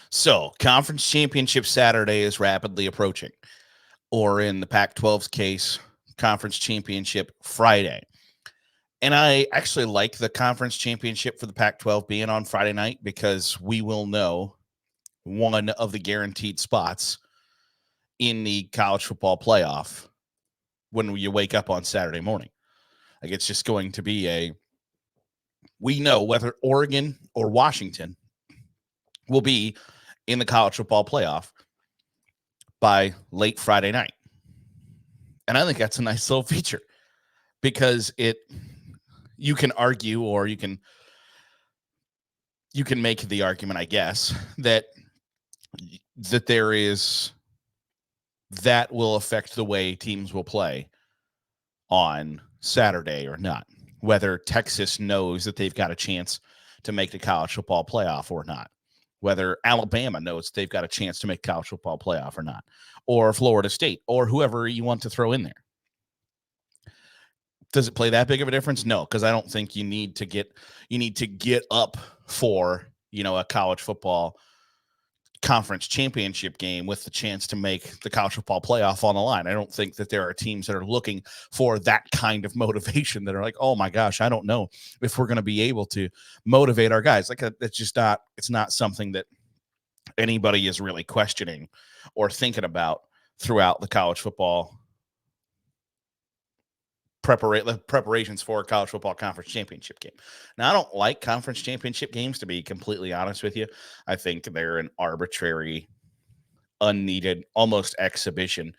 So, conference championship Saturday is rapidly approaching, or in the Pac 12's case, conference championship Friday. And I actually like the conference championship for the Pac 12 being on Friday night because we will know one of the guaranteed spots in the college football playoff when you wake up on Saturday morning. Like it's just going to be we know whether Oregon or Washington will be in the college football playoff by late Friday night. And I think that's a nice little feature because you can argue or you can make the argument, I guess, that there is that will affect the way teams will play on Saturday or not. Whether Texas knows that they've got a chance to make the college football playoff or not. Whether Alabama knows they've got a chance to make college football playoff or not. Or Florida State or whoever you want to throw in there. Does it play that big of a difference? No, because I don't think you need to get up for, a college football conference championship game with the chance to make the college football playoff on the line. I don't think that there are teams that are looking for that kind of motivation that are like, oh my gosh, I don't know if we're going to be able to motivate our guys. Like it's not something that anybody is really questioning or thinking about throughout the college football preparations for a college football conference championship game. Now, I don't like conference championship games, to be completely honest with you. I think they're an arbitrary, unneeded, almost exhibition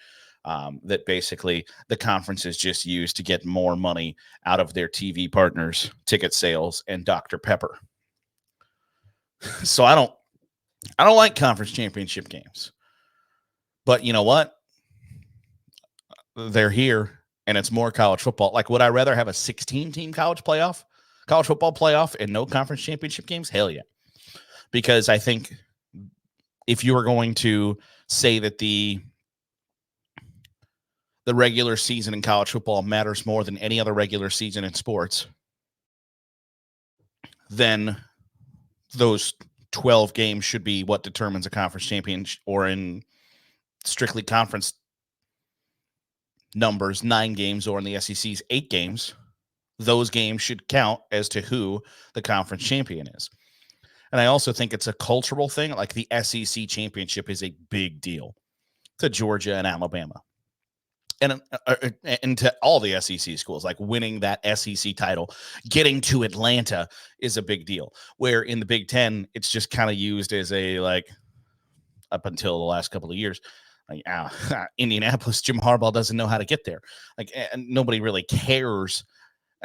that basically the conferences just use to get more money out of their TV partners, ticket sales, and Dr. Pepper. So I don't like conference championship games. But you know what? They're here and it's more college football. Like, would I rather have a 16-team college football playoff, and no conference championship games? Hell yeah. Because I think if you were going to say that the regular season in college football matters more than any other regular season in sports, then those 12 games should be what determines a conference champion, or in strictly conference numbers, 9 games, or in the SEC's 8 games, those games should count as to who the conference champion is. And I also think it's a cultural thing. Like the SEC championship is a big deal to Georgia and Alabama. And to all the SEC schools, like winning that SEC title, getting to Atlanta is a big deal. Where in the Big Ten, it's just kind of used as a, like, up until the last couple of years, like, Indianapolis, Jim Harbaugh doesn't know how to get there. Like, and nobody really cares.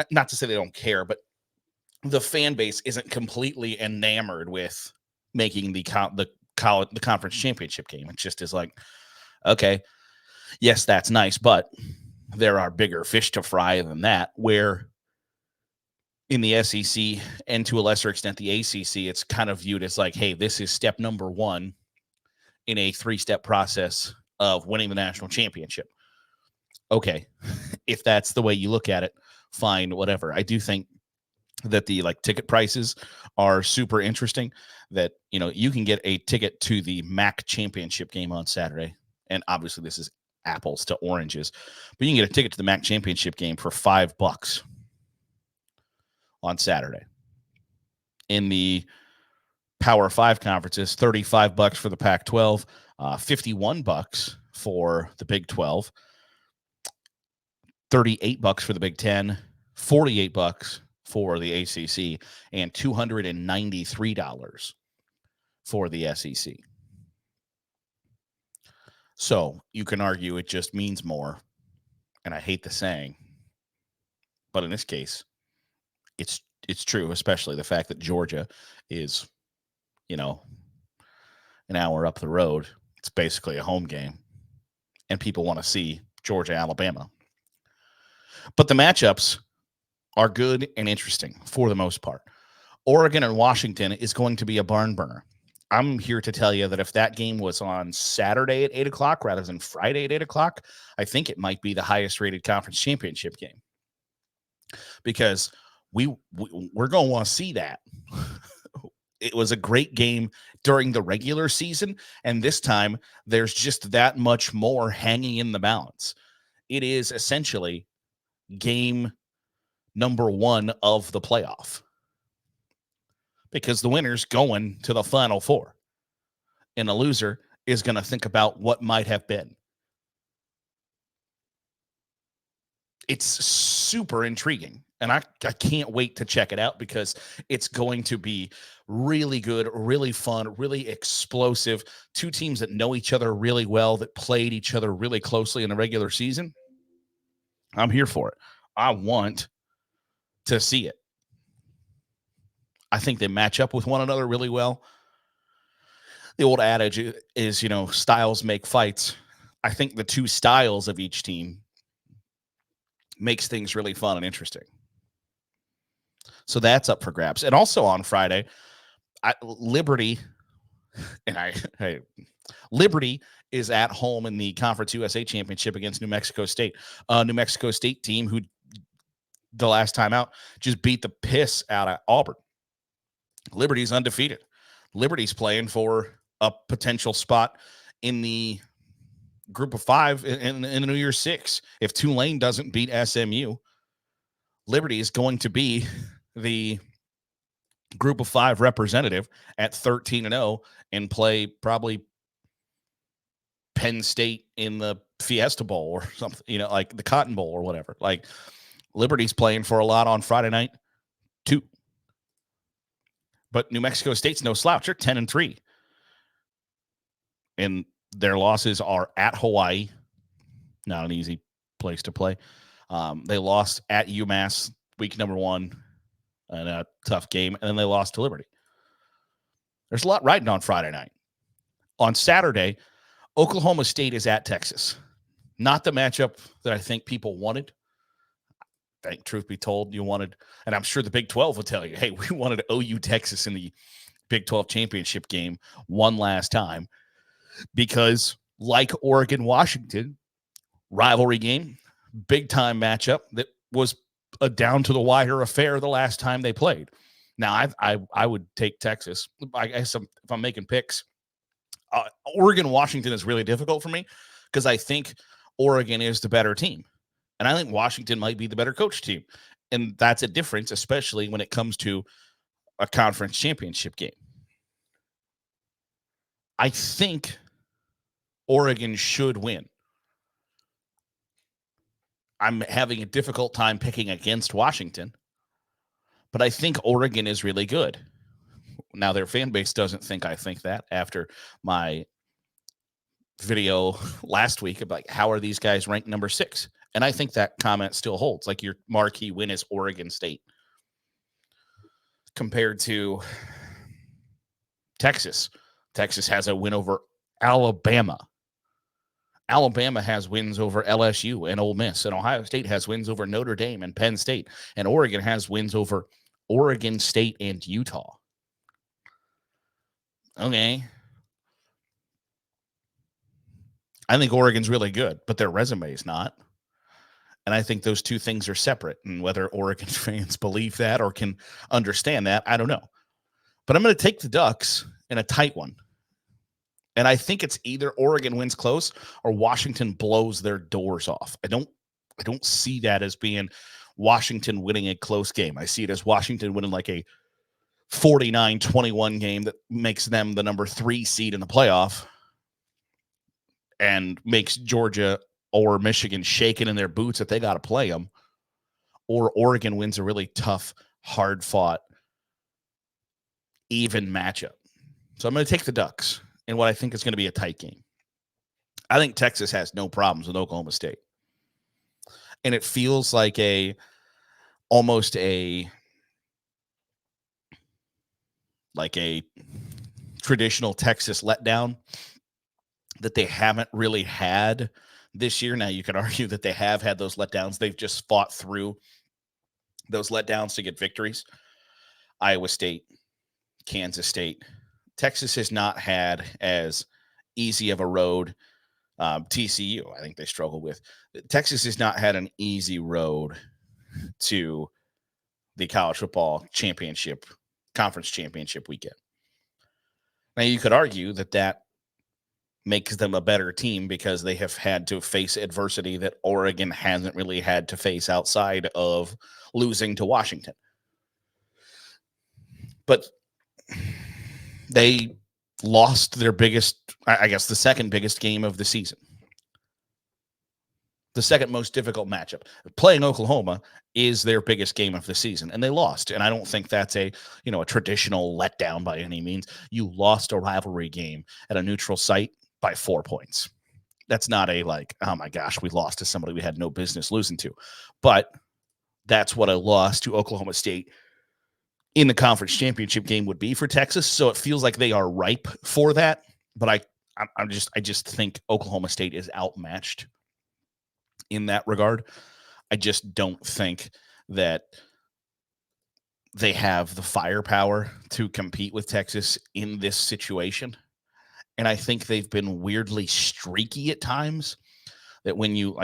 Not to say they don't care, but the fan base isn't completely enamored with making the conference championship game. It just is like, okay, yes, that's nice, but there are bigger fish to fry than that. Where in the SEC and to a lesser extent the ACC, it's kind of viewed as like, hey, this is step number 1 in a 3-step process of winning the national championship. Okay, if that's the way you look at it, fine, whatever. I do think that the ticket prices are super interesting, that you can get a ticket to the MAC championship game on Saturday, and obviously this is apples to oranges, but you can get a ticket to the MAC championship game for $5 on Saturday. In the Power 5 conferences, $35 for the Pac-12, $51 for the Big 12, $38 for the Big 10, $48 for the ACC, and $293 for the SEC. So you can argue it just means more, and I hate the saying, but in this case, it's true, especially the fact that Georgia is, an hour up the road. It's basically a home game, and people want to see Georgia, Alabama. But the matchups are good and interesting for the most part. Oregon and Washington is going to be a barn burner. I'm here to tell you that if that game was on Saturday at 8 o'clock rather than Friday at 8 o'clock, I think it might be the highest rated conference championship game, because we're going to want to see that. It was a great game during the regular season. And this time, there's just that much more hanging in the balance. It is essentially game number 1 of the playoff because the winner's going to the Final Four and a loser is going to think about what might have been. It's super intriguing, and I can't wait to check it out because it's going to be really good, really fun, really explosive. Two teams that know each other really well, that played each other really closely in the regular season. I'm here for it. I want to see it. I think they match up with one another really well. The old adage is, styles make fights. I think the two styles of each team makes things really fun and interesting. So that's up for grabs. And also on Friday, Liberty is at home in the Conference USA Championship against New Mexico State. New Mexico State team who the last time out just beat the piss out of Auburn. Liberty's undefeated. Liberty's playing for a potential spot in the group of 5 in the New Year's 6. If Tulane doesn't beat SMU, Liberty is going to be the group of 5 representative at 13-0 and play probably Penn State in the Fiesta Bowl or something, like the Cotton Bowl or whatever. Like Liberty's playing for a lot on Friday night too. But New Mexico State's no slouch. They're 10-3. And their losses are at Hawaii. Not an easy place to play. They lost at UMass week number 1 in a tough game, and then they lost to Liberty. There's a lot riding on Friday night. On Saturday, Oklahoma State is at Texas. Not the matchup that I think people wanted. I think, truth be told, you wanted, and I'm sure the Big 12 will tell you, hey, we wanted OU Texas in the Big 12 championship game one last time because, like Oregon Washington, rivalry game, big time matchup that was a down to the wire affair the last time they played. Now, I would take Texas. I guess if I'm making picks, Oregon Washington is really difficult for me because I think Oregon is the better team. And I think Washington might be the better coach team. And that's a difference, especially when it comes to a conference championship game. I think Oregon should win. I'm having a difficult time picking against Washington, but I think Oregon is really good. Now, their fan base doesn't think I think that after my video last week about how are these guys ranked number 6. And I think that comment still holds. Like your marquee win is Oregon State compared to Texas. Texas has a win over Alabama. Alabama has wins over LSU and Ole Miss, and Ohio State has wins over Notre Dame and Penn State, and Oregon has wins over Oregon State and Utah. Okay. I think Oregon's really good, but their resume is not. And I think those two things are separate. And whether Oregon fans believe that or can understand that, I don't know. But I'm going to take the Ducks in a tight one. And I think it's either Oregon wins close or Washington blows their doors off. I don't see that as being Washington winning a close game. I see it as Washington winning like a 49-21 game that makes them the number 3 seed in the playoff and makes Georgia or Michigan shaking in their boots that they got to play them, or Oregon wins a really tough, hard-fought, even matchup. So I'm going to take the Ducks in what I think is going to be a tight game. I think Texas has no problems with Oklahoma State. And it feels like almost a traditional Texas letdown that they haven't really had this year. Now, you could argue that they have had those letdowns. They've just fought through those letdowns to get victories. Iowa State, Kansas State. Texas has not had as easy of a road. TCU, I think they struggle with. Texas has not had an easy road to the college football championship, conference championship weekend. Now, you could argue that that makes them a better team because they have had to face adversity that Oregon hasn't really had to face outside of losing to Washington. But they lost their biggest, I guess, the second biggest game of the season. The second most difficult matchup. Playing Oklahoma is their biggest game of the season, and they lost. And I don't think that's a traditional letdown by any means. You lost a rivalry game at a neutral site by 4 points. That's not a like, oh my gosh, we lost to somebody we had no business losing to. But that's what a loss to Oklahoma State in the conference championship game would be for Texas. So it feels like they are ripe for that. But I just think Oklahoma State is outmatched in that regard. I just don't think that they have the firepower to compete with Texas in this situation. And I think they've been weirdly streaky at times, that when you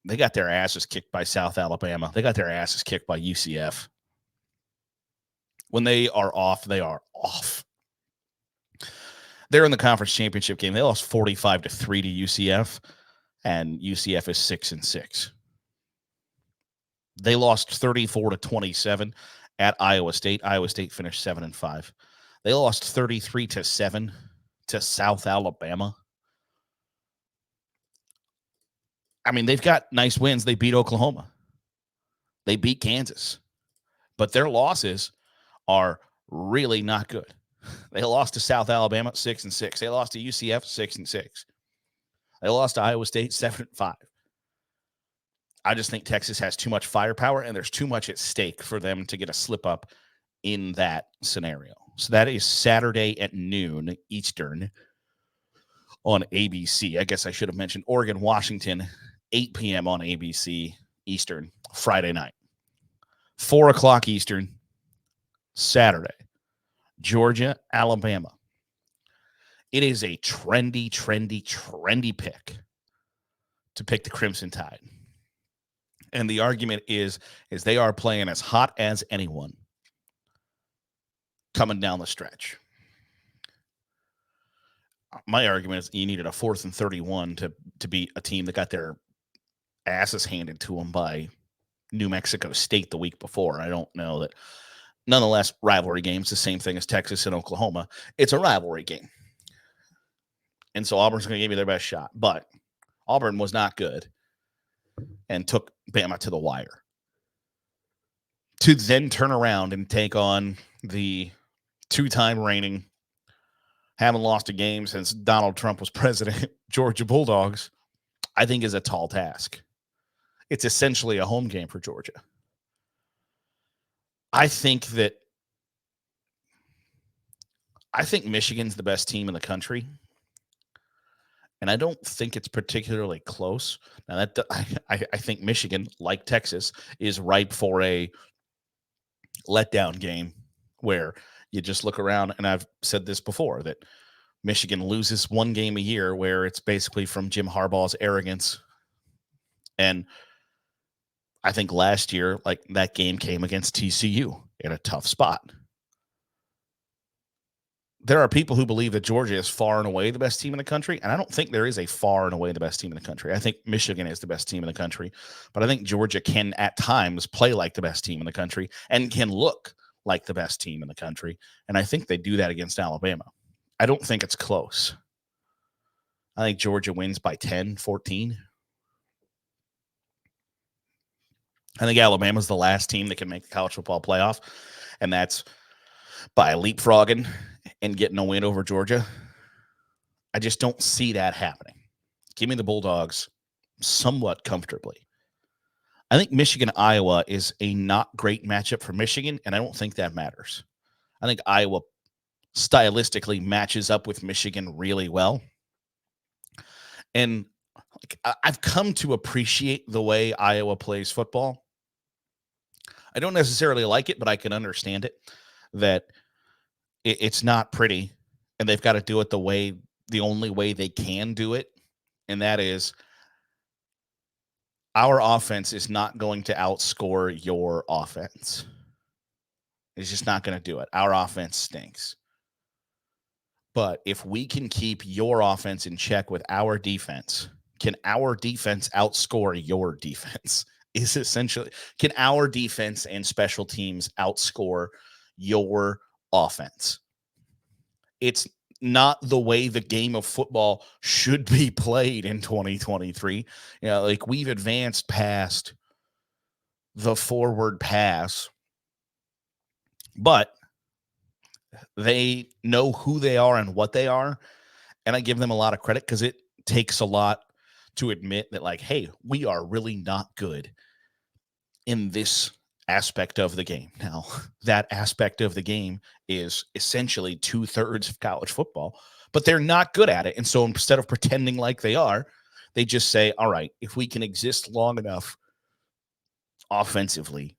they got their asses kicked by South Alabama. They got their asses kicked by UCF. When they are off, they are off. They're in the conference championship game. They lost 45-3 to UCF, and UCF is 6-6. They lost 34-27 at Iowa State. Iowa State finished 7-5. They lost 33-7 to South Alabama. I mean, they've got nice wins. They beat Oklahoma. They beat Kansas. But their losses are really not good. They lost to South Alabama 6-6. They lost to UCF 6-6. They lost to Iowa State 7-5. I just think Texas has too much firepower, and there's too much at stake for them to get a slip up in that scenario. So that is Saturday at noon Eastern on ABC. I guess I should have mentioned Oregon, Washington, 8 p.m. on ABC Eastern, Friday night. 4 o'clock Eastern, Saturday, Georgia, Alabama. It is a trendy pick to pick the Crimson Tide. And the argument is they are playing as hot as anyone coming down the stretch. My argument is you needed a 4th and 31 to beat a team that got their asses handed to them by New Mexico State the week before. I don't know that. Nonetheless, rivalry games, the same thing as Texas and Oklahoma. It's a rivalry game. And so Auburn's going to give you their best shot. But Auburn was not good and took Bama to the wire. To then turn around and take on the 2-time reigning, haven't lost a game since Donald Trump was president, Georgia Bulldogs, I think is a tall task. It's essentially a home game for Georgia. I think Michigan's the best team in the country. And I don't think it's particularly close. Now, I think Michigan, like Texas, is ripe for a letdown game where you just look around, and I've said this before, that Michigan loses one game a year where it's basically from Jim Harbaugh's arrogance. And I think last year, that game came against TCU in a tough spot. There are people who believe that Georgia is far and away the best team in the country, and I don't think there is a far and away the best team in the country. I think Michigan is the best team in the country, but I think Georgia can at times play like the best team in the country and can look like the best team in the country, and I think they do that against Alabama. I don't think it's close. I think Georgia wins by 10, 14. I think Alabama's the last team that can make the college football playoff, and that's by leapfrogging and getting a win over Georgia. I just don't see that happening. Give me the Bulldogs somewhat comfortably. I think Michigan-Iowa is a not great matchup for Michigan, and I don't think that matters. I think Iowa stylistically matches up with Michigan really well. And I've come to appreciate the way Iowa plays football. I don't necessarily like it, but I can understand it, that it's not pretty, and they've got to do it the only way they can do it, and that is our offense is not going to outscore your offense. It's just not going to do it. Our offense stinks. But if we can keep your offense in check with our defense, can our defense outscore your defense? Is essentially, can our defense and special teams outscore your offense? It's not the way the game of football should be played in 2023. You know, like we've advanced past the forward pass, but they know who they are and what they are. And I give them a lot of credit because it takes a lot to admit that, like, hey, we are really not good in this aspect of the game. Now, that aspect of the game is essentially 2/3 of college football, but they're not good at it. And so instead of pretending like they are, they just say, all right, if we can exist long enough offensively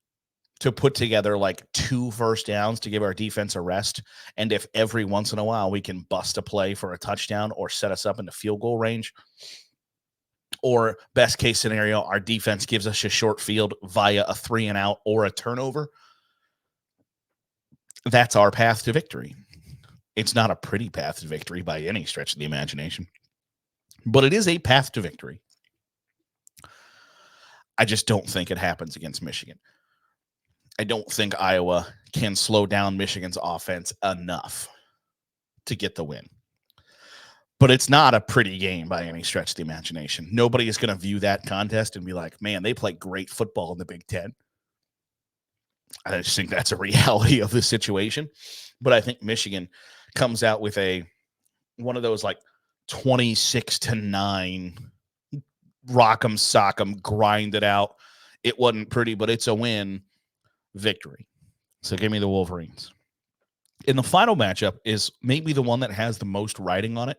to put together like 2 first downs to give our defense a rest, and if every once in a while we can bust a play for a touchdown or set us up into field goal range, or best case scenario, our defense gives us a short field via a 3 and out or a turnover, that's our path to victory. It's not a pretty path to victory by any stretch of the imagination, but it is a path to victory. I just don't think it happens against Michigan. I don't think Iowa can slow down Michigan's offense enough to get the win. But it's not a pretty game by any stretch of the imagination. Nobody is going to view that contest and be like, man, they play great football in the Big Ten. I just think that's a reality of the situation. But I think Michigan comes out with one of those like 26-9 rock'em sock'em, grind it out. It wasn't pretty, but it's a win victory. So give me the Wolverines. And the final matchup is maybe the one that has the most writing on it.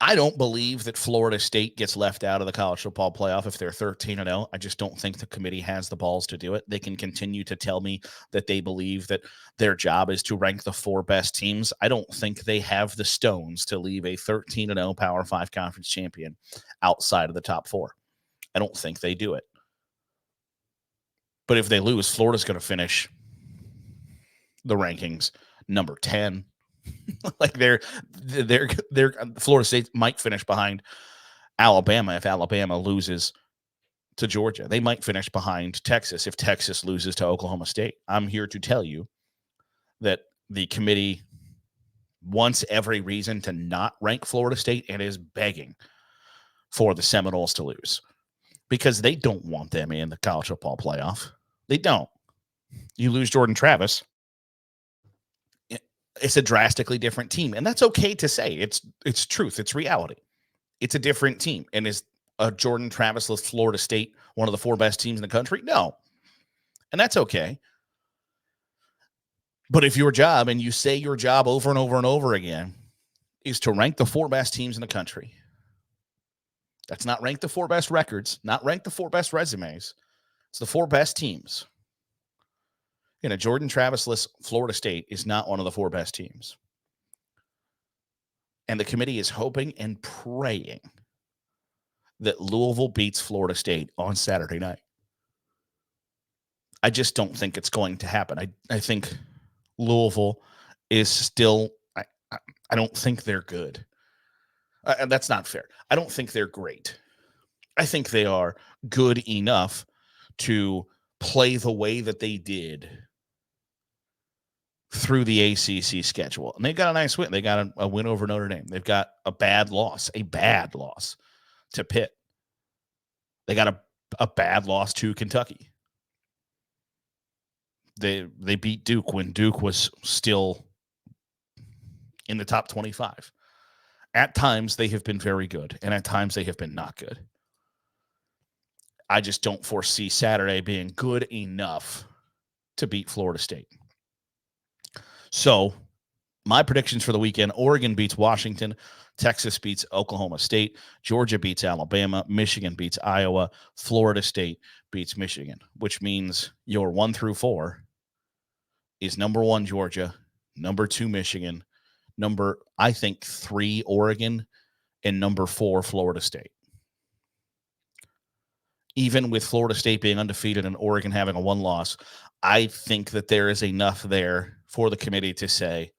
I don't believe that Florida State gets left out of the college football playoff if they're 13-0. I just don't think the committee has the balls to do it. They can continue to tell me that they believe that their job is to rank the 4 best teams. I don't think they have the stones to leave a 13-0 Power 5 conference champion outside of the top 4. I don't think they do it. But if they lose, Florida's going to finish the rankings number 10. Like they're Florida State might finish behind Alabama if Alabama loses to Georgia. They might finish behind Texas if Texas loses to Oklahoma State. I'm here to tell you that the committee wants every reason to not rank Florida State and is begging for the Seminoles to lose because they don't want them in the college football playoff. They don't. You lose Jordan Travis, it's a drastically different team. And that's okay to say. It's truth. It's reality. It's a different team. And is a Jordan Travis-less Florida State one of the 4 best teams in the country? No. And that's okay. But if your job, and you say your job over and over and over again, is to rank the 4 best teams in the country, that's not rank the 4 best records, not rank the 4 best resumes. It's the 4 best teams. A Jordan Travis-less Florida State is not one of the 4 best teams. And the committee is hoping and praying that Louisville beats Florida State on Saturday night. I just don't think it's going to happen. I think Louisville is still, I don't think they're good. That's not fair. I don't think they're great. I think they are good enough to play the way that they did through the ACC schedule. And they got a nice win. They got a win over Notre Dame. They've got a bad loss to Pitt. They got a bad loss to Kentucky. They beat Duke when Duke was still in the top 25. At times, they have been very good, and at times, they have been not good. I just don't foresee Saturday being good enough to beat Florida State. So, my predictions for the weekend: Oregon beats Washington, Texas beats Oklahoma State, Georgia beats Alabama, Michigan beats Iowa, Florida State beats Michigan, which means your 1 through 4 is number 1 Georgia, number 2 Michigan, number, I think, 3 Oregon, and number 4 Florida State. Even with Florida State being undefeated and Oregon having a 1 loss, I think that there is enough there for the committee to say,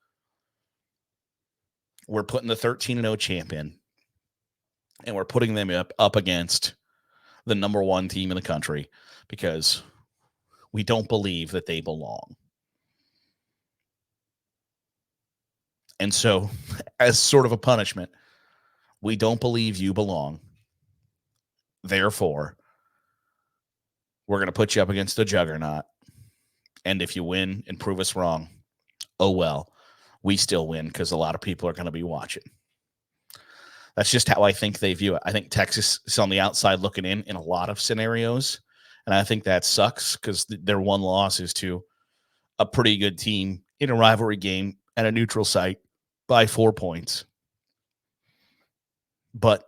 we're putting the 13-0 champ in, and we're putting them up against the number one team in the country because we don't believe that they belong. And so, as sort of a punishment, we don't believe you belong. Therefore, we're going to put you up against the juggernaut. And if you win and prove us wrong, oh well, we still win because a lot of people are going to be watching. That's just how I think they view it. I think Texas is on the outside looking in a lot of scenarios. And I think that sucks because their one loss is to a pretty good team in a rivalry game at a neutral site by 4 points. But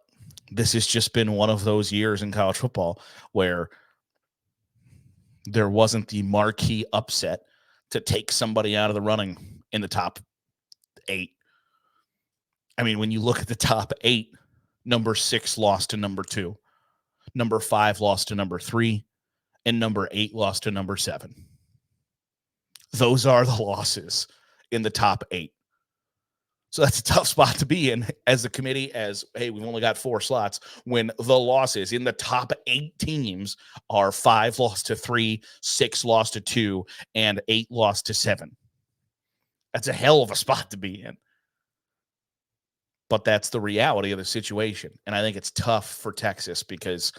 this has just been one of those years in college football where there wasn't the marquee upset to take somebody out of the running in the top 8. I mean, when you look at the top 8, number 6 lost to number 2, number 5 lost to number 3, and number 8 lost to number 7. Those are the losses in the top 8. So that's a tough spot to be in as a committee, as, hey, we've only got 4 slots, when the losses in the top 8 teams are 5 lost to 3, 6 lost to 2, and 8 lost to 7. That's a hell of a spot to be in. But that's the reality of the situation. And I think it's tough for Texas because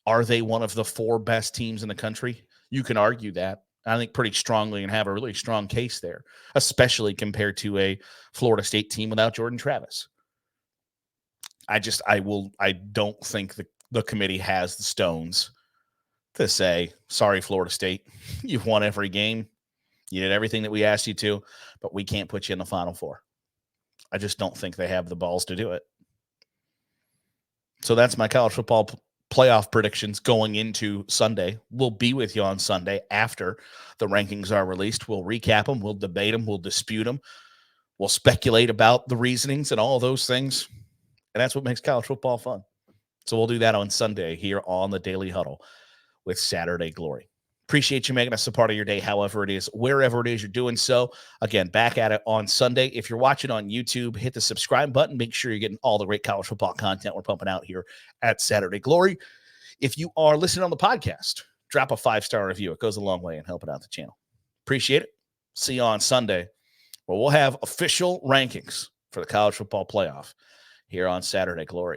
are they one of the 4 best teams in the country? You can argue that. I think pretty strongly and have a really strong case there, especially compared to a Florida State team without Jordan Travis. I don't think the committee has the stones to say, sorry, Florida State, you've won every game. You did everything that we asked you to, but we can't put you in the Final Four. I just don't think they have the balls to do it. So that's my college football playoff predictions going into Sunday. We'll be with you on Sunday after the rankings are released. We'll recap them. We'll debate them. We'll dispute them. We'll speculate about the reasonings and all those things. And that's what makes college football fun. So we'll do that on Sunday here on the Daily Huddle with Saturday Glory. Appreciate you making us a part of your day, however it is, wherever it is you're doing so. Again, back at it on Sunday. If you're watching on YouTube, hit the subscribe button. Make sure you're getting all the great college football content we're pumping out here at Saturday Glory. If you are listening on the podcast, drop a 5-star review. It goes a long way in helping out the channel. Appreciate it. See you on Sunday, where we'll have official rankings for the college football playoff here on Saturday Glory.